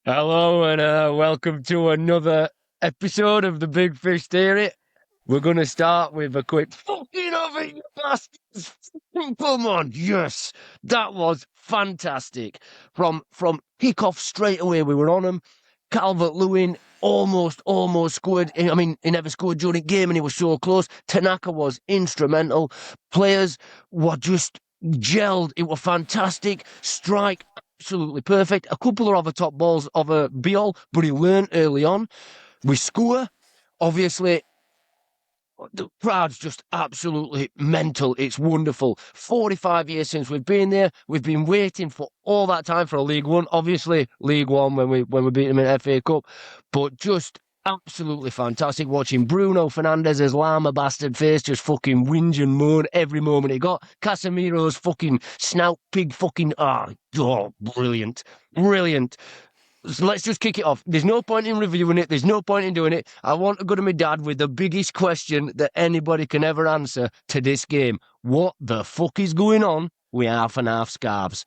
Hello and welcome to another episode of the Big Fish Theory. We're going to start with a quick fucking of it, you bastards! Come on, yes, that was fantastic. From kick-off straight away, we were on him. Calvert-Lewin almost scored. I mean, he never scored during the game and he was so close. Tanaka was instrumental. Players were just gelled. It was fantastic. Strike, absolutely perfect. A couple of other top balls of a Biol, but he learned early on. We score. Obviously, the crowd's just absolutely mental. It's wonderful. 45 years since we've been there. We've been waiting for all that time for a League One. Obviously, League One when we beat them in FA Cup, but just absolutely fantastic watching Bruno Fernandes's llama bastard face just fucking whinge and moan every moment he got. Casemiro's fucking snout pig fucking brilliant. Brilliant. So let's just kick it off. There's no point in reviewing it. There's no point in doing it. I want to go to my dad with the biggest question that anybody can ever answer to this game. What the fuck is going on with half and half scarves?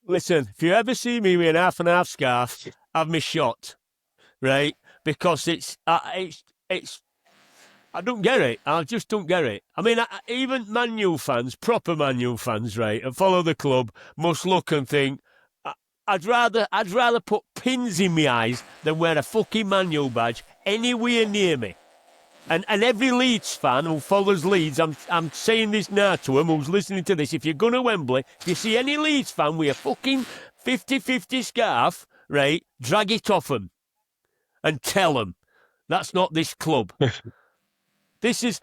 Listen, if you ever see me with an half and half scarf, have me shot, right? Because it's I don't get it. I just don't get it. I mean, even Man U fans, proper Man U fans, right, and follow the club, must look and think, I'd rather put pins in my eyes than wear a fucking Man U badge anywhere near me. And every Leeds fan who follows Leeds, I'm saying this now to him who's listening to this, if you're going to Wembley, if you see any Leeds fan with a fucking 50-50 scarf, right, drag it off them and tell them that's not this club. This is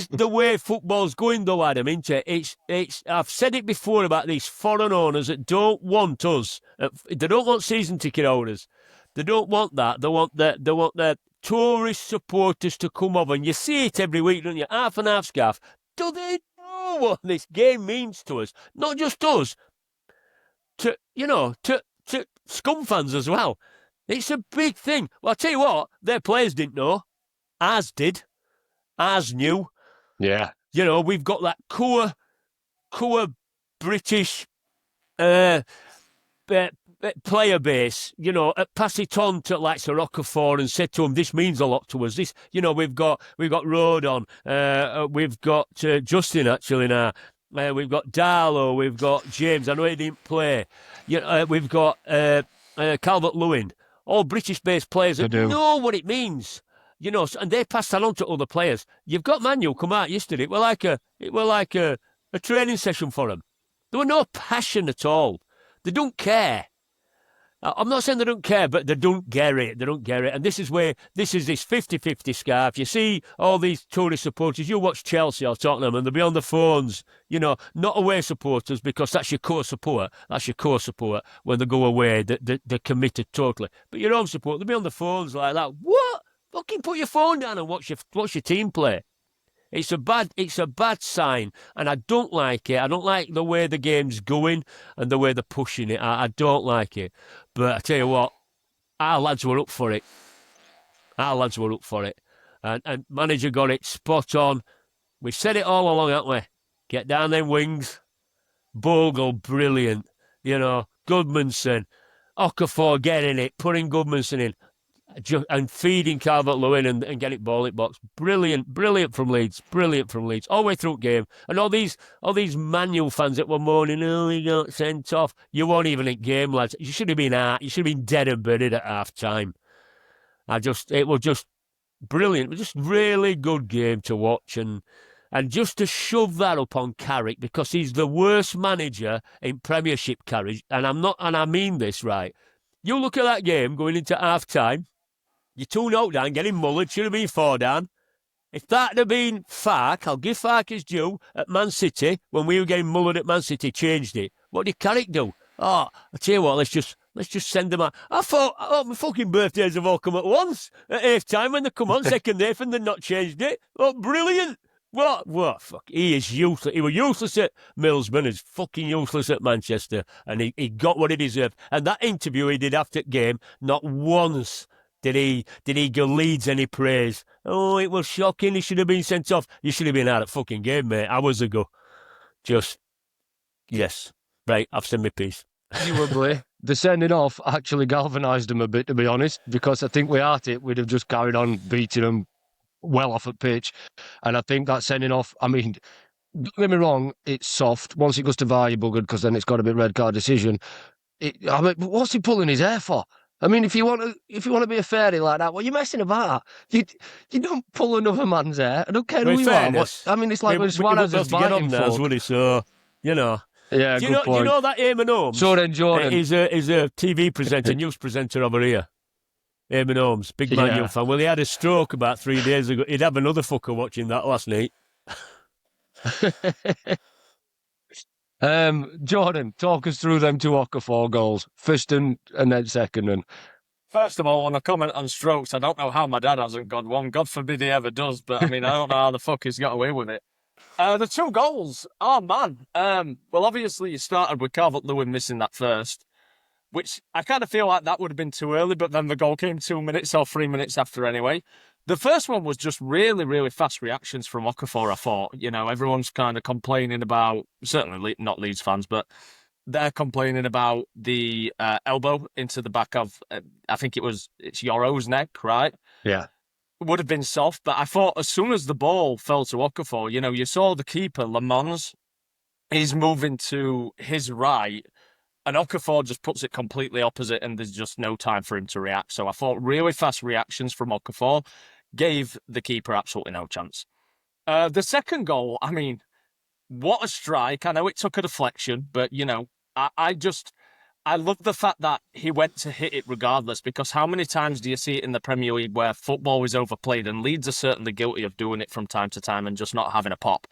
the way football's going, though, Adam, isn't it? It's. I've said it before about these foreign owners that don't want us. They don't want season ticket holders. They don't want that. They want their tourist supporters to come over, and you see it every week, don't you? Half and half scarf. Do they know what this game means to us? Not just us. To scum fans as well. It's a big thing. Well, I'll tell you what, their players didn't know. Ours did. Ours knew. Yeah. You know, we've got that core British player base, you know, pass it on to like Sir Okafor and said to him, this means a lot to us. This, you know, we've got Rodon, we've got Justin actually now. We've got Darlow, we've got James. I know he didn't play. We've got Calvert-Lewin. All British-based players that know what it means. You know, and they pass that on to other players. You've got Manu come out yesterday. It were like a training session for them. There were no passion at all. They don't care. I'm not saying they don't care, but they don't get it. They don't get it. And this is this 50-50 scarf. You see all these tourist supporters. You watch Chelsea or Tottenham and they'll be on the phones, you know, not away supporters because that's your core support. That's your core support. When they go away, they're committed totally. But your own support, they'll be on the phones like that. What? Fucking put your phone down and watch your team play. It's a bad sign, and I don't like it. I don't like the way the game's going and the way they're pushing it. I don't like it. But I tell you what, our lads were up for it. And manager got it spot on. We've said it all along, haven't we? Get down them wings. Bogle, brilliant. You know, Goodmanson. Okafor getting it, putting Goodmanson in. And feeding Calvert-Lewin and getting ball in box. Brilliant from Leeds. All the way through the game. And all these manual fans that were moaning, oh, he got sent off. You weren't even in game, lads. You should have been out. You should have been dead and buried at half time. It was just brilliant. It was just really good game to watch and just to shove that up on Carrick because he's the worst manager in Premiership, Carrick. And I mean this, right? You look at that game going into half time. You're 2-0 down, getting mullered, should have been 4 down. If that had been Farke, I'll give Farke his due at Man City, when we were getting mullered at Man City, changed it. What did Carrick do? Oh, I tell you what, let's just send them out. I thought, my fucking birthdays have all come at once. At half time when they come on, second half, and they've not changed it. Oh, brilliant. What? Fuck, he is useless. He was useless at Millsman, he's fucking useless at Manchester, and he got what he deserved. And that interview he did after the game, not once did he give Leeds any praise. Oh, it was shocking. He should have been sent off. You should have been out of fucking game, mate, hours ago. Yes. Right, I've said my piece. Arguably, the sending off actually galvanised them a bit, to be honest, because I think without it, we'd have just carried on beating them well off at pitch. And I think that sending off, I mean, don't get me wrong, it's soft. Once it goes to VAR, you're buggered because then it's got to be a red card decision. I mean, what's he pulling his hair for? I mean, if you want to be a fairy like that, well, you're messing about. You don't pull another man's hair. I don't care who you are. I mean, it's like when Suarez is biting folk. Would he? So, you know. Yeah, do good point. You know that Eamon Holmes? So then Jordan. He's a TV presenter, news presenter over here. Eamon Holmes, big Man U fan. Well, he had a stroke about 3 days ago. He'd have another fucker watching that last night. Jordan, talk us through them two Okafor goals. First and then second. And first of all, on a comment on strokes, I don't know how my dad hasn't got one. God forbid he ever does, but I mean, I don't know how the fuck he's got away with it. The two goals, oh man. Well, obviously you started with Calvert-Lewin missing that first, which I kind of feel like that would have been too early, but then the goal came 2 minutes or 3 minutes after anyway. The first one was just really, really fast reactions from Okafor, I thought. You know, everyone's kind of complaining about, certainly not Leeds fans, but they're complaining about the elbow into the back of, I think it's Yoro's neck, right? Yeah. Would have been soft, but I thought as soon as the ball fell to Okafor, you know, you saw the keeper, Lemons, he's moving to his right, and Okafor just puts it completely opposite, and there's just no time for him to react. So I thought really fast reactions from Okafor gave the keeper absolutely no chance. The second goal, I mean, what a strike. I know it took a deflection, but, you know, I love the fact that he went to hit it regardless, because how many times do you see it in the Premier League where football is overplayed, and Leeds are certainly guilty of doing it from time to time and just not having a pop.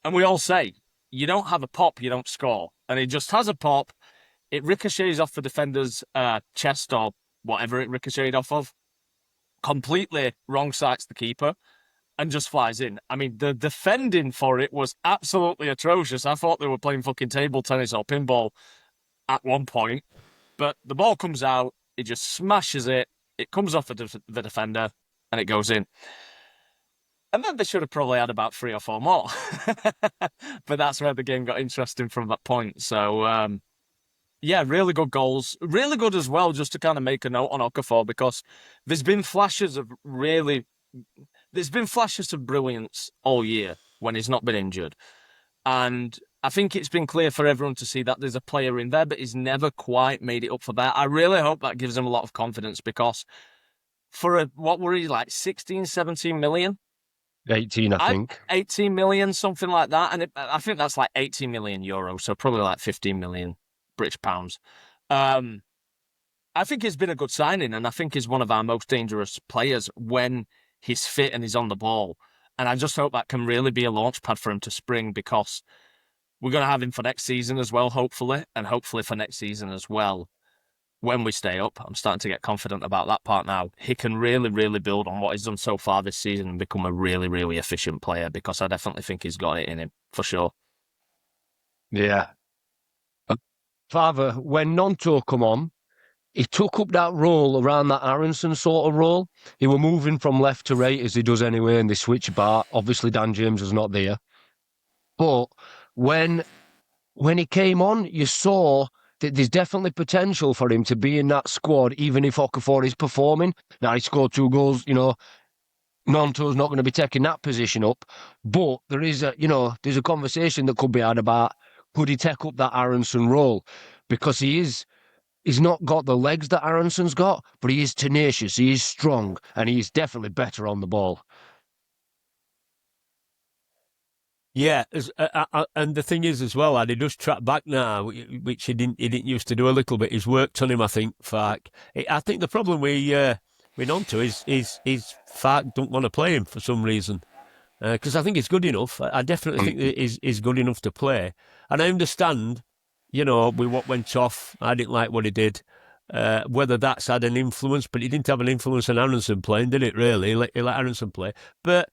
And we all say, you don't have a pop, you don't score. And he just has a pop. It ricochets off the defender's chest or whatever it ricocheted off of. Completely wrong sights the keeper and just flies in. I mean, the defending for it was absolutely atrocious. I thought they were playing fucking table tennis or pinball at one point, but the ball comes out, it just smashes it, it comes off the defender, and it goes in. And then they should have probably had about 3 or 4 more. But that's where the game got interesting from that point. So, yeah, really good goals. Really good as well, just to kind of make a note on Okafor, because there's been flashes of brilliance all year when he's not been injured. And I think it's been clear for everyone to see that there's a player in there, but he's never quite made it up for that. I really hope that gives him a lot of confidence, because for what were he, like 16, 17 million? 18, I think. 18 million, something like that. And I think that's like 18 million euros, so probably like 15 million British pounds. I think he's been a good signing, and I think he's one of our most dangerous players when he's fit and he's on the ball. And I just hope that can really be a launch pad for him to spring, because we're going to have him for next season as well, hopefully, and hopefully for next season as well. When we stay up, I'm starting to get confident about that part now. He can really, really build on what he's done so far this season and become a really, really efficient player, because I definitely think he's got it in him, for sure. Yeah. Father, when Nonto come on, he took up that role around that Aronson sort of role. He were moving from left to right, as he does anyway, and they switch bar. Obviously, Dan James was not there. But when he came on, you saw that there's definitely potential for him to be in that squad, even if Okafor is performing. Now, he scored 2 goals, you know, Nonto's not going to be taking that position up. But there is there's a conversation that could be had about, could he take up that Aronson role? Because he's not got the legs that Aronson's got, but he is tenacious, he is strong, and he is definitely better on the ball. Yeah, and the thing is as well, and he does track back now, which he didn't used to do a little bit. He's worked on him, I think, Farke. I think the problem with Nonto is Farke don't want to play him for some reason, because I think he's good enough. I definitely think that he's good enough to play, and I understand, you know, with what went off, I didn't like what he did. Whether that's had an influence, but he didn't have an influence on Aronson playing, did it? Really, he let Aronson play, But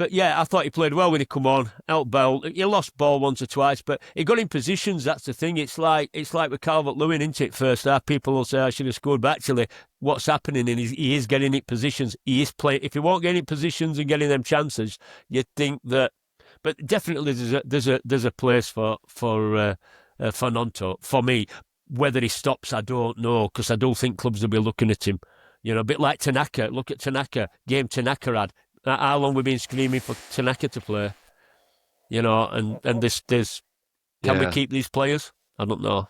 yeah, I thought he played well when he come on. Out ball, he lost ball once or twice, but he got in positions. That's the thing. It's like with Calvert-Lewin, isn't it? First half, people will say I should have scored, but actually, what's happening is he is getting in positions. He is playing. If he won't get in positions and getting them chances, you'd think that. But definitely, there's a place for Nonto for me. Whether he stops, I don't know, because I do think clubs will be looking at him. You know, a bit like Tanaka. Look at Tanaka. Game Tanaka had. How long we've been screaming for Tanaka to play? You know, and this can we keep these players? I don't know.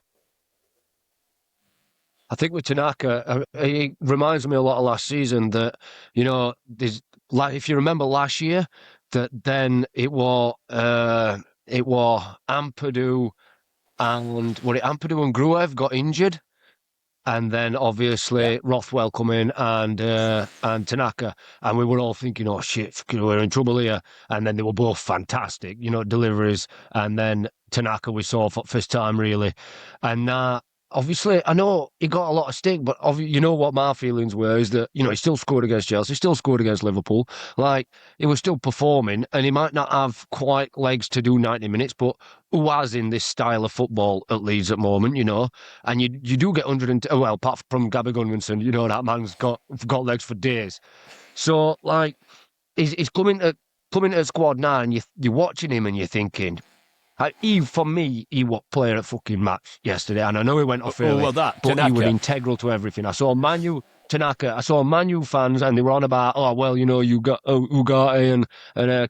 I think with Tanaka, it reminds me a lot of last season that, you know, there's like if you remember last year, that then it was Ampadu and Ampadu and Gruev got injured. And then obviously Rothwell come in and Tanaka, and we were all thinking, oh shit, we're in trouble here. And then they were both fantastic, you know, deliveries. And then Tanaka we saw for first time really, and obviously I know he got a lot of stick, but you know what my feelings were is that, you know, he still scored against Chelsea, still scored against Liverpool, like he was still performing, and he might not have quite legs to do 90 minutes, but who has in this style of football at Leeds at the moment, you know? And you do get 100 well, apart from Gabby Gunnarsson, you know, that man's got legs for days. So like he's coming to squad now, and you're watching him and you're thinking, for me, he was player at fucking match yesterday, and I know he went off early, but Tanaka. he was integral to everything. I saw Tanaka, I saw Manu fans, and they were on about, oh well, you know, you got Ugarte and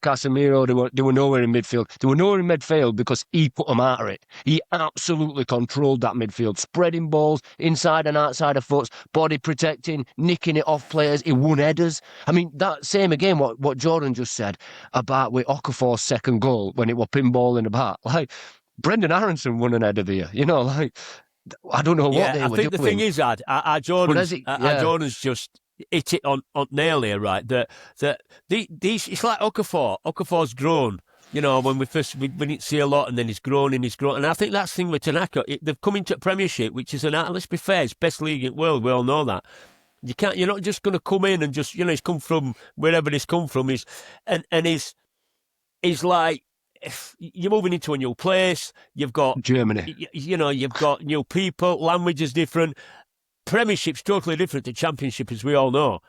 Casemiro. They were nowhere in midfield. They were nowhere in midfield because he put them out of it. He absolutely controlled that midfield, spreading balls inside and outside of foots, body protecting, nicking it off players. He won headers. I mean, that same again. What Jordan just said about with Okafor's second goal when it was pinballing about, like Brendan Aronson won an header there. You know, like. I don't know what they were doing. I think the thing is, Jordan's just hit it on nail here, right? That these it's like Okafor. Okafor's grown. You know, when we didn't see a lot, and then he's grown. And I think that's the thing with Tanaka. They've come into Premiership, which is let's be fair, it's best league in the world. We all know that. You're not just going to come in and just, you know, he's come from wherever he's come from. He's like, you're moving into a new place. You've got Germany. You know, you've got new people. Language is different. Premiership's totally different to Championship, as we all know.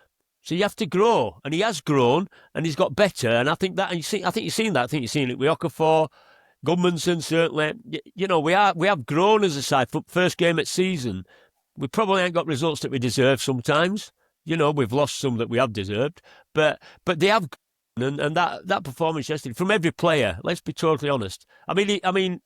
So you have to grow, and he has grown, and he's got better. And I think that, I think you've seen that. I think you've seen it with Okafor, Gudmundsson, certainly. You know, we have grown as a side. For first game at season, we probably ain't got results that we deserve sometimes. You know, we've lost some that we have deserved, but they have. And that performance yesterday from every player, let's be totally honest. Darlow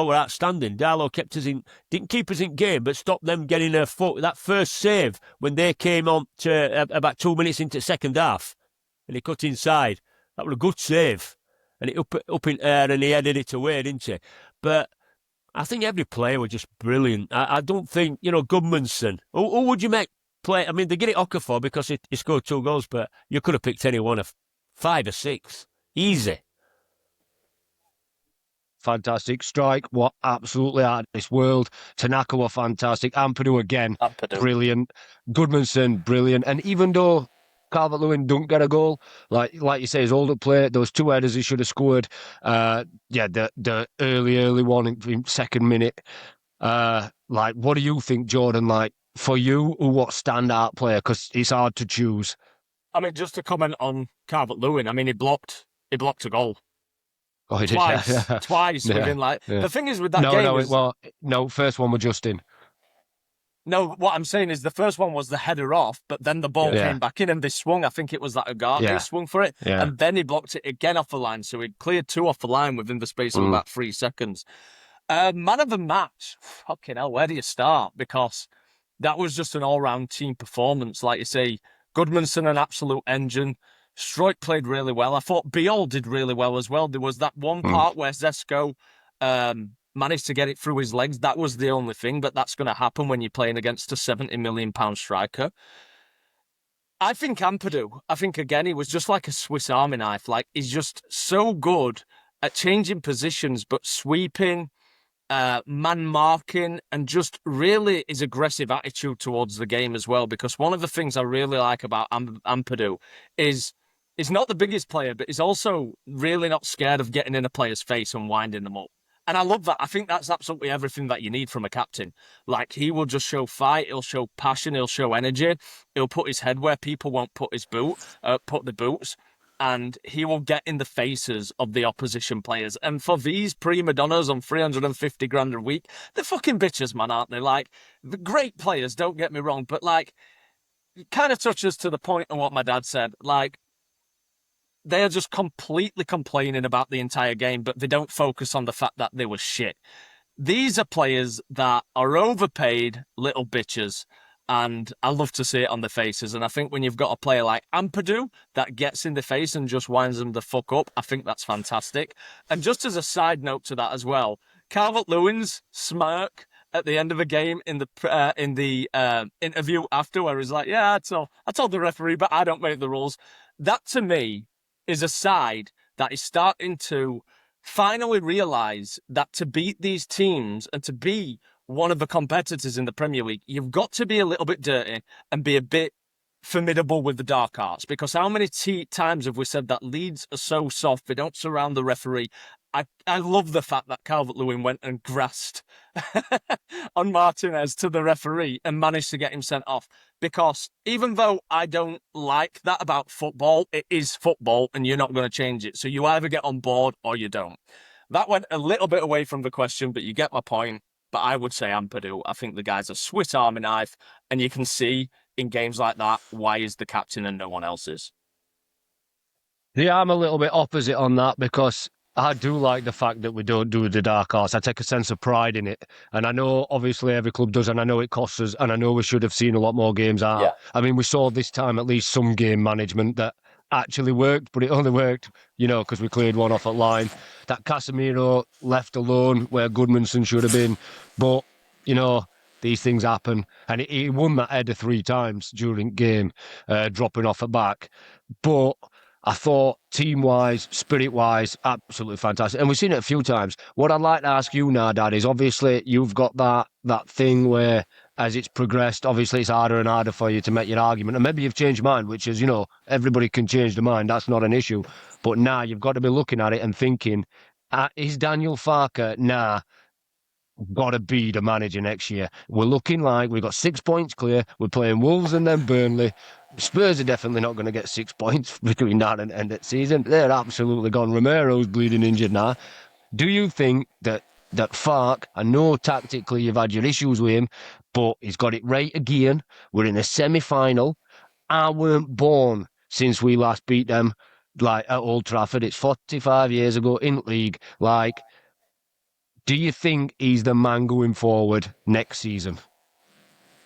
were outstanding. Darlow didn't keep us in game, but stopped them getting their foot. That first save when they came on to about 2 minutes into second half, and he cut inside. That was a good save, and it up in air, and he headed it away, didn't he? But I think every player was just brilliant. I don't think, you know, Gudmundsson. Who would you make play? I mean, they get it Okafor because he scored 2 goals, but you could have picked any one of 5 or 6. Easy. Fantastic. Strike, what absolutely out of this world. Tanaka were fantastic. Ampadu again, brilliant. Gudmundsson, brilliant. And even though Calvert-Lewin don't get a goal, like you say, his older play, those 2 headers he should have scored. The early one in second minute. Like, what do you think, Jordan? Like, for you, what standout player? Because it's hard to choose. I mean, just to comment on Calvert-Lewin, I mean, he blocked a goal. Oh, he twice, did, yeah. Twice within the thing is with that game. First one was Justin. No, what I'm saying is the first one was the header off, but then the ball came back in and they swung. I think it was that Ugarte swung for it, and then he blocked it again off the line. So he cleared 2 off the line within the space of about 3 seconds. Man of the match, fucking hell, where do you start? Because that was just an all-round team performance. Like you say, Gudmundsson, an absolute engine. Struijk played really well. I thought Biol did really well as well. There was that one part where Zesco managed to get it through his legs. That was the only thing, but that's going to happen when you're playing against a £70 million striker. I think Ampadu, again, he was just like a Swiss Army knife. Like, he's just so good at changing positions, but sweeping, man marking, and just really his aggressive attitude towards the game as well. Because one of the things I really like about Ampadu is he's not the biggest player, but he's also really not scared of getting in a player's face and winding them up. And I love that. I think that's absolutely everything that you need from a captain. Like, he will just show fight, he'll show passion, he'll show energy, he'll put his head where people won't put the boots. and he will get in the faces of the opposition players. And for these prima donnas on 350 grand a week, they're fucking bitches, man, aren't they? Like, the great players, don't get me wrong, but like, it kind of touches to the point of what my dad said. Like, they are just completely complaining about the entire game, but they don't focus on the fact that they were shit. These are players that are overpaid little bitches, and I love to see it on their faces. And I think when you've got a player like Ampadu that gets in the face and just winds them the fuck up, I think that's fantastic. And just as a side note to that as well, Calvert-Lewin's smirk at the end of a game in the interview after, where he's like, "Yeah, I told the referee, but I don't make the rules." That to me is a side that is starting to finally realize that to beat these teams and to be one of the competitors in the Premier League, you've got to be a little bit dirty and be a bit formidable with the dark arts. Because how many times have we said that Leeds are so soft, they don't surround the referee? I love the fact that Calvert-Lewin went and grassed on Martinez to the referee and managed to get him sent off. Because even though I don't like that about football, it is football and you're not going to change it. So you either get on board or you don't. That went a little bit away from the question, but you get my point. But I would say Ampadu. I think the guy's a Swiss Army knife, and you can see in games like that why he's the captain and no one else is. Yeah, I'm a little bit opposite on that because I do like the fact that we don't do the dark arts. I take a sense of pride in it. And I know, obviously, every club does, and I know it costs us, and I know we should have seen a lot more games out. Yeah. I mean, we saw this time at least some game management that actually worked, but it only worked, because we cleared one off at line. That Casemiro left alone where Goodmanson should have been. But, these things happen. And he won that header 3 times during game, dropping off at back. But I thought team-wise, spirit-wise, absolutely fantastic. And we've seen it a few times. What I'd like to ask you now, Dad, is obviously you've got that thing where as it's progressed, obviously it's harder and harder for you to make your argument. And maybe you've changed your mind, which is, everybody can change their mind. That's not an issue. But now you've got to be looking at it and thinking, is Daniel Farke got to be the manager next year? We're looking like we've got 6 points clear. We're playing Wolves and then Burnley. Spurs are definitely not going to get 6 points between now and end of the season. They're absolutely gone. Romero's bleeding injured now. Do you think that Farke, I know tactically you've had your issues with him, but he's got it right again? We're in a semi-final. I weren't born since we last beat them at Old Trafford. It's 45 years ago in league. Do you think he's the man going forward next season?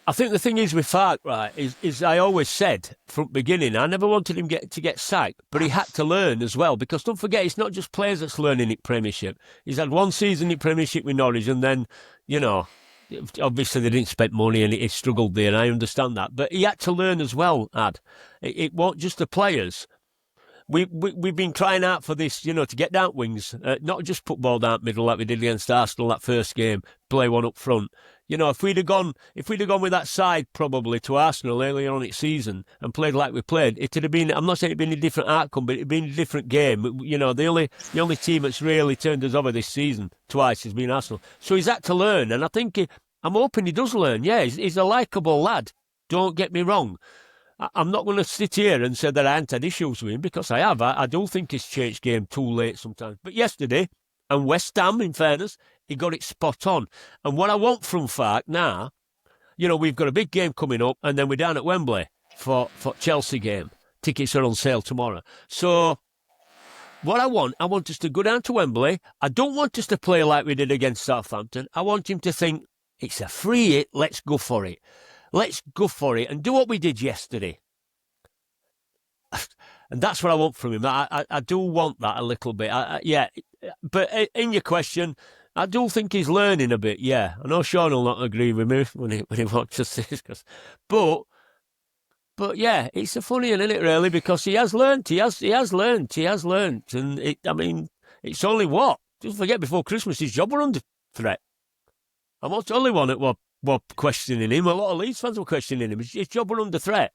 I think the thing is with Farke, right, is I always said from the beginning, I never wanted him to get sacked, but he had to learn as well, because don't forget, it's not just players that's learning in Premiership. He's had 1 season in Premiership with Norwich, and then, obviously they didn't spend money and he struggled there, and I understand that. But he had to learn as well, Ad. It wasn't just the players. We've been crying out for this, to get down wings, not just put ball down middle like we did against Arsenal that first game, play one up front. If we'd have gone with that side probably to Arsenal earlier on its season and played like we played, it'd have been, I'm not saying it'd been a different outcome, but it'd been a different game. The only team that's really turned us over this season twice has been Arsenal. So he's had to learn, and I think I'm hoping he does learn. Yeah, he's a likeable lad. Don't get me wrong. I'm not going to sit here and say that I haven't had issues with him, because I have. I do think he's changed game too late sometimes. But yesterday, and West Ham, in fairness, he got it spot on. And what I want from Farke now, we've got a big game coming up, and then we're down at Wembley for Chelsea game. Tickets are on sale tomorrow. So what I want us to go down to Wembley. I don't want us to play like we did against Southampton. I want him to think, it's a free hit, let's go for it. Let's go for it and do what we did yesterday. And that's what I want from him. I do want that a little bit. Yeah. But in your question, I do think he's learning a bit, yeah. I know Sean will not agree with me when he watches this. But yeah, it's a funny one, isn't it, really? Because he has learned. And it's only what? Don't forget, before Christmas, his job were under threat. I'm not the only one that were questioning him. A lot of Leeds fans were questioning him. His job were under threat.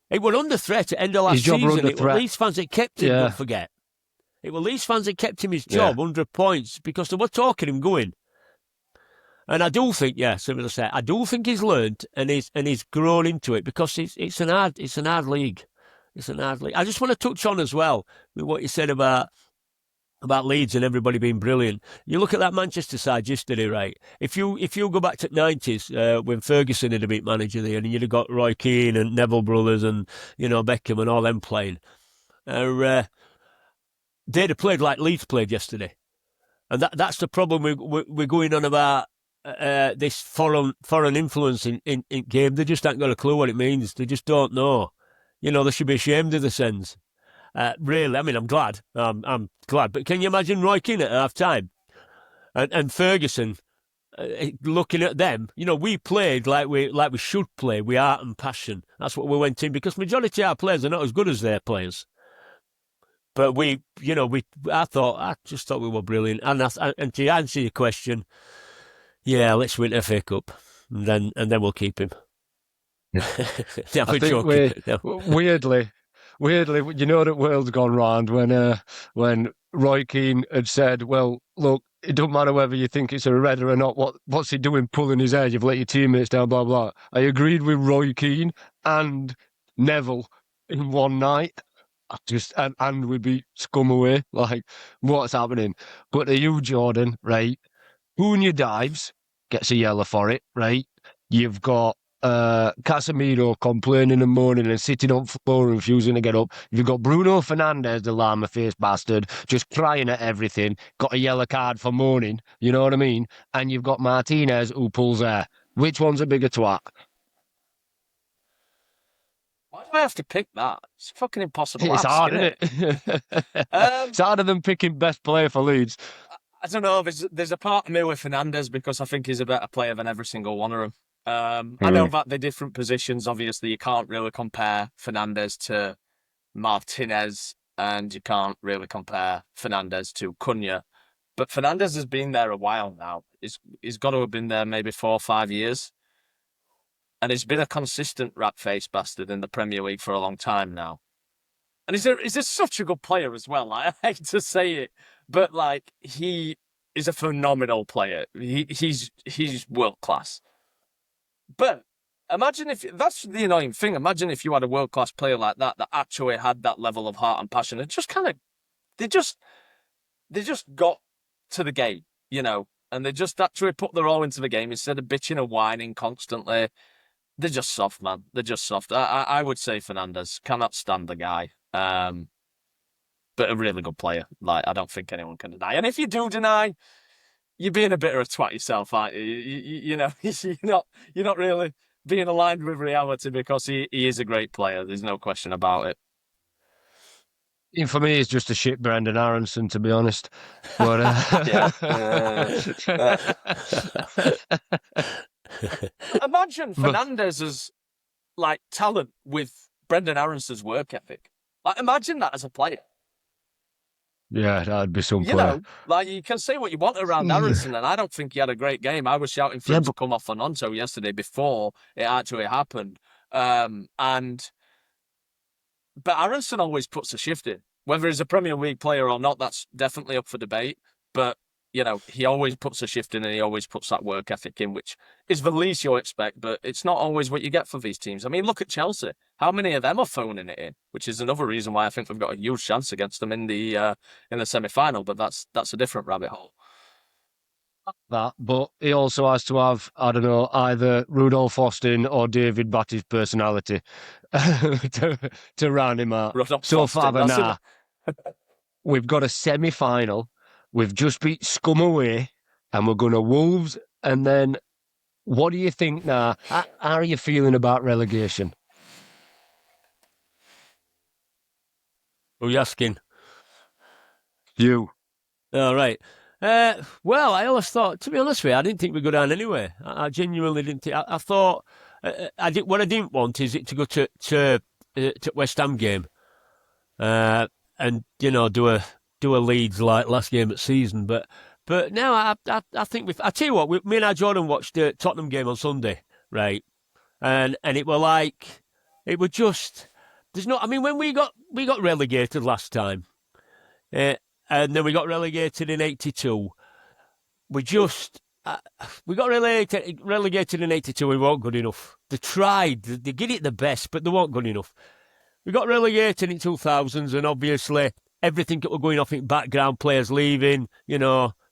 It were under threat at the end of last season. It were Leeds fans that kept him, don't forget. It were Leeds fans that kept him his job, 100 points, because they were talking him going. And I do think, similar to say, I do think he's learned and he's grown into it, because it's an hard league. It's an hard league. I just want to touch on as well with what you said about Leeds and everybody being brilliant. You look at that Manchester side yesterday, right? If you go back to the 90s, when Ferguson had been manager there, and you'd have got Roy Keane and Neville Brothers and, Beckham and all them playing, they'd have played like Leeds played yesterday. And that's the problem we're going on about this foreign influence in game. They just ain't got a clue what it means. They just don't know. They should be ashamed of the sins. Really, I mean, I'm glad. I'm glad. But can you imagine Roy Keane at half time and Ferguson looking at them? We played like we should play with heart and passion. That's what we went in, because majority of our players are not as good as their players. But I just thought we were brilliant. And to answer your question, yeah, let's win the FA Cup, and then we'll keep him. I think weirdly, that world's gone round when Roy Keane had said, "Well, look, it doesn't matter whether you think it's a red or not. What's he doing pulling his hair? You've let your teammates down, blah blah." I agreed with Roy Keane and Neville in one night. And we'd be scum away. Like, what's happening? But to you, Jordan, right? Cunha dives, gets a yellow for it, right? You've got Casemiro complaining and moaning and sitting on the floor and refusing to get up. You've got Bruno Fernandes, the llama-faced bastard, just crying at everything, got a yellow card for moaning, you know what I mean? And you've got Martinez, who pulls hair. Which one's a bigger twat? Why do I have to pick that? It's fucking impossible. It's hard, isn't it? It's harder than picking best player for Leeds. I don't know. There's a part of me with Fernandes because I think he's a better player than every single one of them. I know that they're different positions. Obviously, you can't really compare Fernandes to Martinez, and you can't really compare Fernandes to Cunha. But Fernandes has been there a while now. He's got to have been there maybe 4 or 5 years. And he's been a consistent rat-faced bastard in the Premier League for a long time now. And he's such a good player as well. I hate to say it, but he is a phenomenal player. He's world class. But imagine if that's the annoying thing. Imagine if you had a world class player like that actually had that level of heart and passion. It just they just got to the game, and they just actually put their all into the game instead of bitching and whining constantly. They're just soft, man. They're just soft. I would say Fernandes. Cannot stand the guy. But a really good player. I don't think anyone can deny. And if you do deny, you're being a bit of a twat yourself, aren't you? You're not really being aligned with reality, because he is a great player. There's no question about it. And for me, it's just a shit Brendan Aronson, to be honest. But imagine Fernandez's talent with Brendan Aronson's work ethic. Imagine that as a player. Yeah, that'd be some player. You can say what you want around Aronson, and I don't think he had a great game. I was shouting for him to come off Fernando yesterday before it actually happened. But Aronson always puts a shift in. Whether he's a Premier League player or not, that's definitely up for debate. But he always puts a shift in, and he always puts that work ethic in, which is the least you'll expect, but it's not always what you get for these teams. I mean, look at Chelsea. How many of them are phoning it in? Which is another reason why I think we've got a huge chance against them in the semi-final, but that's a different rabbit hole. But he also has to have, I don't know, either Rudolph Austin or David Batty's personality to round him out. So far, now, we've got a semi-final. We've just beat Scum away, and we're going to Wolves. And then, what do you think now? How are you feeling about relegation? Who are you asking? You. All right. Well, I always thought, to be honest with you, I didn't think we'd go down anyway. I genuinely didn't think. I thought, what I didn't want is it to go to West Ham game, and do a Leeds like last game of season, but now I think I tell you what, me and our Jordan watched the Tottenham game on Sunday, right? And it were just there's no. I mean, when we got relegated last time, and then we got relegated in '82, we got relegated in '82. We weren't good enough. They tried, they did it the best, but they weren't good enough. We got relegated in 2000s, and obviously everything that were going off in background, players leaving,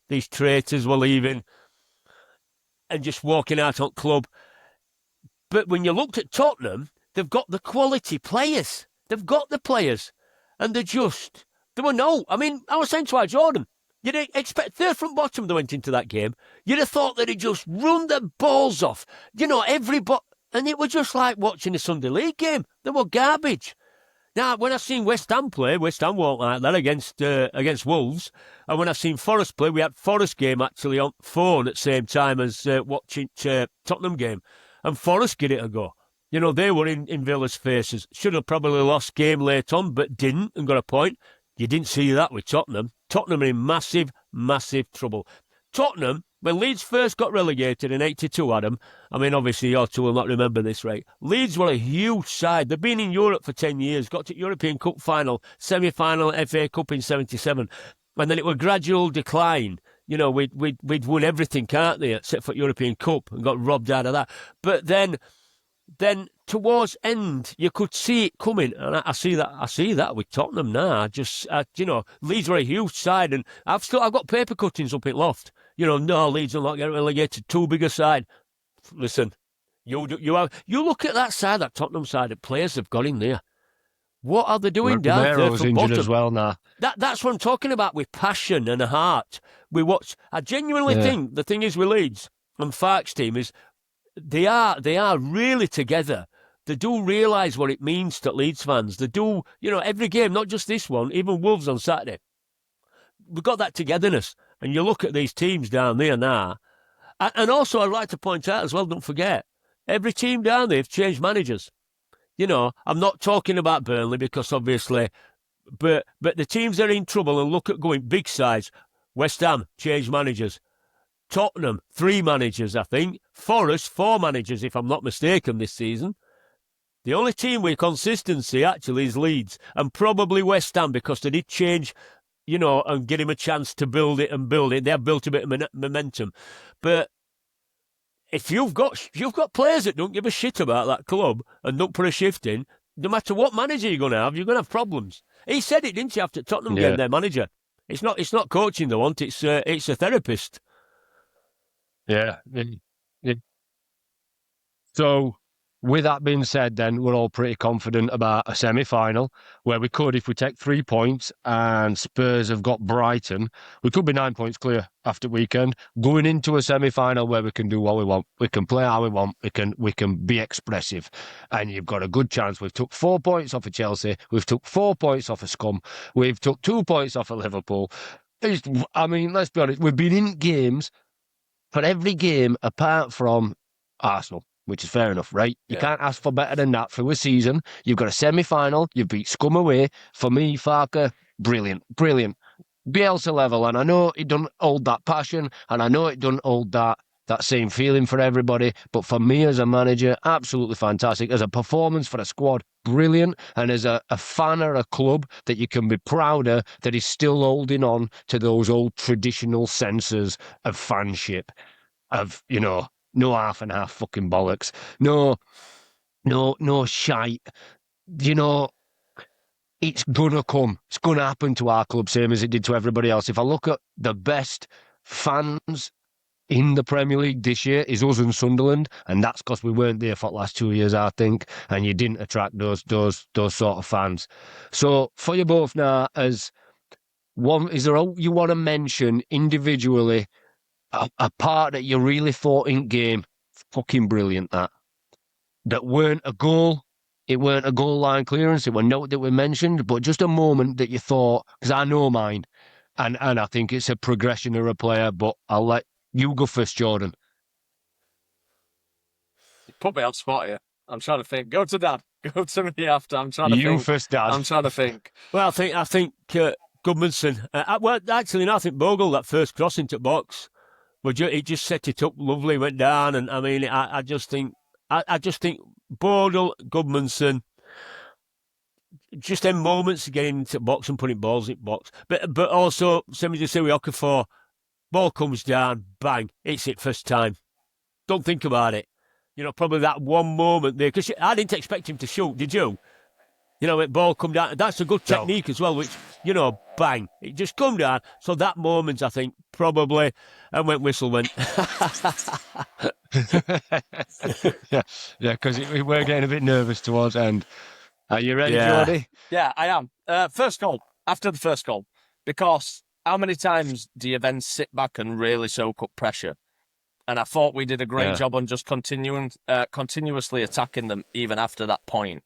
these traitors were leaving and just walking out on club. But when you looked at Tottenham, they've got the quality players. They've got the players. And I was saying to our Jordan, you'd expect third from bottom they went into that game. You'd have thought that he'd just run their balls off. And it was just like watching a Sunday League game. They were garbage. Now, when I've seen West Ham play, West Ham weren't like that against Wolves. And when I've seen Forest play, we had Forest game actually on phone at the same time as watching Tottenham game. And Forest gave it a go. They were in Villa's faces. Should have probably lost game late on, but didn't and got a point. You didn't see that with Tottenham. Tottenham are in massive, massive trouble. Tottenham, when Leeds first got relegated in 82, Adam, obviously your two will not remember this, right? Leeds were a huge side. They've been in Europe for 10 years, got to European Cup final, semi-final FA Cup in 77. And then it was gradual decline. We'd won everything, can't they, except for European Cup, and got robbed out of that. But then towards end, you could see it coming, and I see that with Tottenham now. Leeds were a huge side, and I've got paper cuttings up in loft. No, Leeds will not get relegated. Too big a side. Listen, you look at that side, that Tottenham side, the players they've got in there. What are they doing down there Romero's from injured bottom? as well now. That's what I'm talking about, with passion and a heart. I genuinely think the thing is with Leeds and Farke's team is they are really together. They do realise what it means to Leeds fans. They do, every game, not just this one, even Wolves on Saturday. We've got that togetherness. And you look at these teams down there now. And also, I'd like to point out as well, don't forget, every team down there have changed managers. I'm not talking about Burnley because obviously, but the teams that are in trouble and look at going big sides. West Ham, changed managers. Tottenham, 3 managers, I think. Forest, 4 managers, if I'm not mistaken, this season. The only team with consistency, actually, is Leeds. And probably West Ham, because they did change, and get him a chance to build it. They have built a bit of momentum. But if you've got players that don't give a shit about that club and don't put a shift in, no matter what manager you're going to have problems. He said it, didn't he, after Tottenham game, their manager? It's not coaching they want, it's a therapist. Yeah. So, with that being said, then we're all pretty confident about a semi-final where we could, if we take 3 points and Spurs have got Brighton, we could be 9 points clear after weekend, going into a semi-final where we can do what we want. We can play how we want. We can be expressive. And you've got a good chance. We've took 4 points off of Chelsea. We've took 4 points off of Scum. We've took 2 points off of Liverpool. Let's be honest. We've been in games for every game apart from Arsenal, which is fair enough, right? You can't ask for better than that through a season. You've got a semi-final. You've beat Scum away. For me, Farke, brilliant. Bielsa level, and I know it doesn't hold that passion, and I know it doesn't hold that same feeling for everybody, but for me as a manager, absolutely fantastic. As a performance for a squad, brilliant, and as a fan of a club that you can be prouder that is still holding on to those old traditional senses of fanship, of, no half and half fucking bollocks, no shite, it's gonna come. It's gonna happen to our club, same as it did to everybody else. If I look at the best fans in the Premier League this year, is us and Sunderland, and that's because we weren't there for the last 2 years, I think, and you didn't attract those sort of fans. So for you both now, as one, is there you want to mention individually a part that you really thought in game, fucking brilliant, that weren't a goal? It weren't a goal line clearance. It was not that we mentioned, but just a moment that you thought, because I know mine, and I think it's a progression of a player, but I'll let you go first, Jordan. You put me on spot here. I'm trying to think. Go to Dad. Go to me after. I'm trying to think. You first, Dad. I'm trying to think. Well, I think Goodmanson. I think Bogle, that first cross into box, he just set it up lovely, went down, and I just think Bogle, Goodmanson, just them moments of getting into box and putting balls in box. But also, same as you say with Okafor, ball comes down, bang, it's it first time. Don't think about it. Probably that one moment there, because I didn't expect him to shoot, did you? You know, it ball come down. That's a good technique as well, which, you know, bang. It just come down. So that moment, I think, probably, and when whistle went. yeah, because we were getting a bit nervous towards the end. Are you ready, Yeah. Geordie? Yeah, I am. First goal. After the first goal. Because how many times do you then sit back and really soak up pressure? And I thought we did a great job on just continuously attacking them even after that point.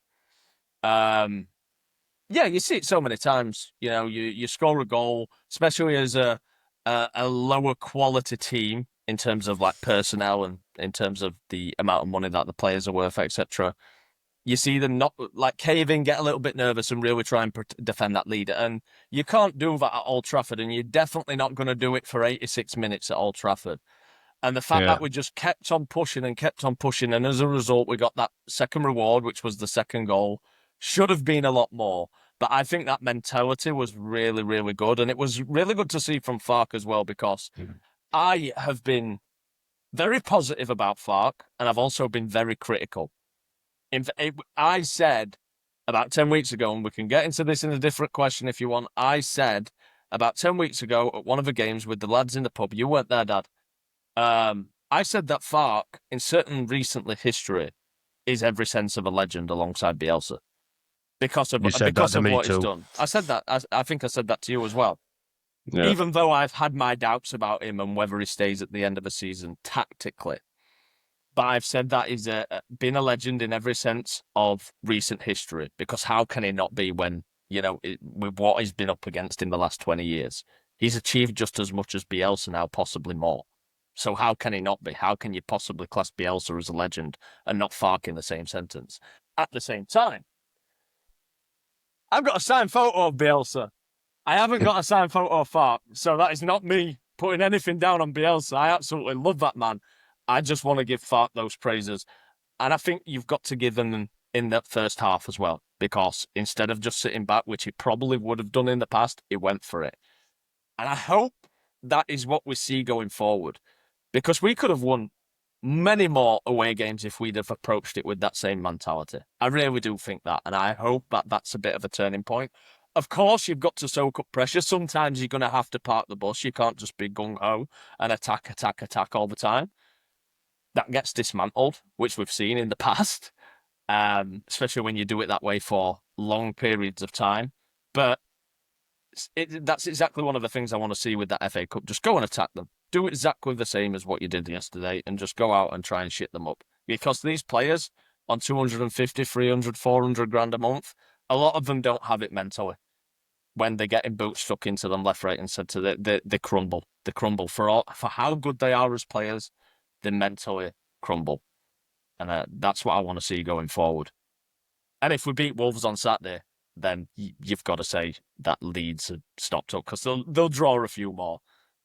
Yeah, you see it so many times. You know, you score a goal, especially as a lower quality team in terms of like personnel and in terms of the amount of money that the players are worth, etc. You see them not like cave in, get a little bit nervous, and really try and defend that lead. And you can't do that at Old Trafford, and you're definitely not going to do it for 86 minutes at Old Trafford. And the fact that we just kept on pushing, and as a result, we got that second reward, which was the second goal. Should have been a lot more. But I think that mentality was really, really good. And it was really good to see from Farke as well, because I have been very positive about Farke, and I've also been very critical. I said about 10 weeks ago, and we can get into this in a different question if you want. I said about 10 weeks ago at one of the games with the lads in the pub, you weren't there, Dad. I said that Farke, in certain recent history, is every sense of a legend alongside Bielsa because of what he's done. I said that. I think I said that to you as well. Yeah. Even though I've had my doubts about him and whether he stays at the end of the season tactically, but I've said that he's been a legend in every sense of recent history, because how can he not be when, you know, with what he's been up against in the last 20 years? He's achieved just as much as Bielsa now, possibly more. So how can he not be? How can you possibly class Bielsa as a legend and not Farke in the same sentence? At the same time, I've got a signed photo of Bielsa. I haven't got a signed photo of Farke, so that is not me putting anything down on Bielsa. I absolutely love that man. I just want to give Farke those praises. And I think you've got to give them in that first half as well, because instead of just sitting back, which he probably would have done in the past, he went for it. And I hope that is what we see going forward, because we could have won many more away games if we'd have approached it with that same mentality. I really do think that, and I hope that that's a bit of a turning point. Of course, you've got to soak up pressure. Sometimes you're going to have to park the bus. You can't just be gung-ho and attack all the time. That gets dismantled, which we've seen in the past, especially when you do it that way for long periods of time. But that's exactly one of the things I want to see with that FA Cup. Just go and attack them. Do exactly the same as what you did yesterday, and just go out and try and shit them up. Because these players on 250, 300, 400 grand a month, a lot of them don't have it mentally. When they're getting boots stuck into them left, right, and centre, they crumble. They crumble for how good they are as players. They mentally crumble, and that's what I want to see going forward. And if we beat Wolves on Saturday, then you've got to say that Leeds are stocked up, because they'll draw a few more.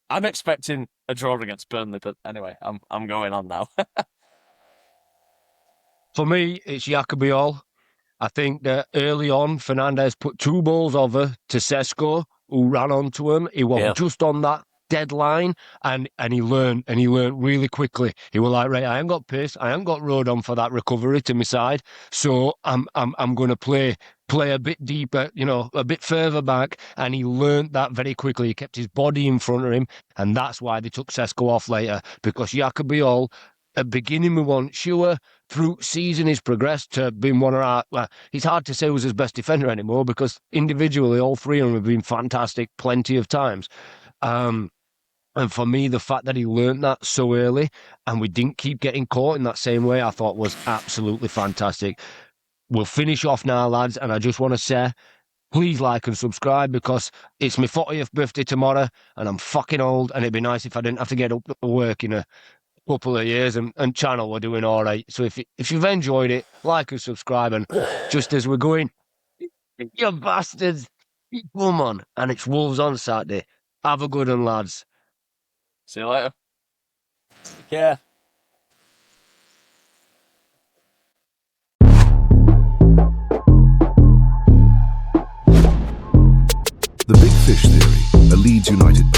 I'm expecting a draw against Burnley, but anyway, I'm going on now. For me, it's Jacobiol. I think that early on, Fernandez put 2 balls over to Sesko, who ran onto him. He was just on that deadline, and he learned really quickly. He was like, right, I ain't got pace, I ain't got road on for that recovery to my side, so I'm going to play a bit deeper, you know, a bit further back, and he learned that very quickly. He kept his body in front of him, and that's why they took Sesko off later, because Jacobiol, at beginning we weren't sure. Through season, he's progressed to being one of our... Well, it's hard to say who's his best defender anymore, because individually, all three of them have been fantastic plenty of times. And for me, the fact that he learned that so early and we didn't keep getting caught in that same way, I thought was absolutely fantastic. We'll finish off now, lads, and I just want to say, please like and subscribe, because it's my 40th birthday tomorrow and I'm fucking old, and it'd be nice if I didn't have to get up to work in a couple of years, and channel we're doing all right. So if you've enjoyed it, like and subscribe, and just as we're going, you bastards, come on, and it's Wolves on Saturday. Have a good one, lads. See you later. Yeah. The Big Fish Theory, a Leeds United